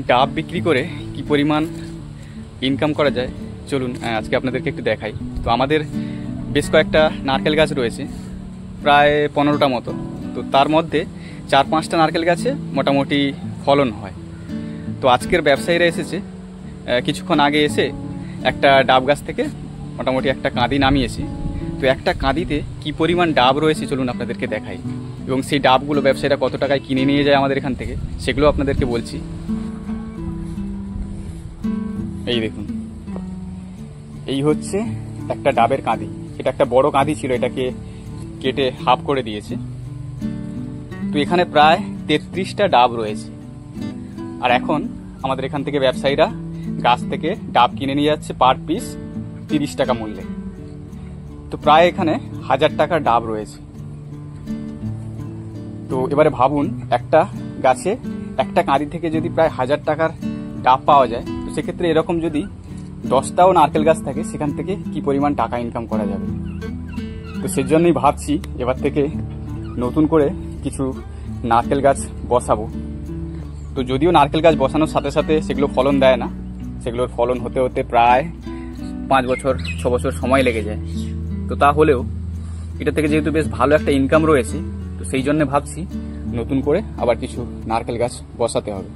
ডাব বিক্রি করে কি পরিমাণ ইনকাম করা যায় চলুন আজকে আপনাদেরকে একটু দেখাই। তো আমাদের বেশ কয়েকটা নারকেল গাছ রয়েছে, প্রায় 15টা মতো। তো তার মধ্যে 4-5টা নারকেল গাছে মোটামুটি ফলন হয়। তো আজকের ব্যবসায়ীরা এসেছে, কিছুক্ষণ আগে এসে একটা ডাব গাছ থেকে মোটামুটি একটা কাঁদি নামিয়েছি। তো একটা কাঁদিতে কি পরিমাণ ডাব রয়েছে চলুন আপনাদেরকে দেখাই, এবং সেই ডাবগুলো ব্যবসায়ীরা কত টাকায় কিনে নিয়ে যায় আমাদের এখান থেকে সেগুলো আপনাদেরকে বলছি। এই দেখুন, এই হচ্ছে একটা ডাবের কাঁদি। এটা একটা বড় কাঁদি ছিল, এটাকে কেটে হাফ করে দিয়েছে। তো এখানে প্রায় 33টা ডাব রয়েছে। আর এখন আমাদের এখান থেকে ব্যবসায়ীরা গাছ থেকে ডাব কিনে নিয়ে যাচ্ছে পার পিস 30 টাকা মূল্যে। তো প্রায় এখানে 1000 টাকার ডাব রয়েছে। তো এবারে ভাবুন, একটা গাছে একটা কাঁদি থেকে যদি প্রায় 1000 টাকার ডাব পাওয়া যায়, তো সেক্ষেত্রে এরকম যদি 10টাও নারকেল গাছ থাকে, সেখান থেকে কি পরিমাণ টাকা ইনকাম করা যাবে। তো সেজন্যই ভাবছি এবার থেকে নতুন করে কিছু নারকেল গাছ বসাবো। তো যদিও নারকেল গাছ বসানোর সাথে সাথে সেগুলো ফলন দেয় না, সেগুলোর ফলন হতে হতে প্রায় 5 বছর 6 বছর সময় লেগে যায়। তো তাহলেও এটা থেকে যেহেতু বেশ ভালো একটা ইনকাম রয়েছে, তো সেই জন্য ভাবছি নতুন করে আবার কিছু নারকেল গাছ বসাতে হবে।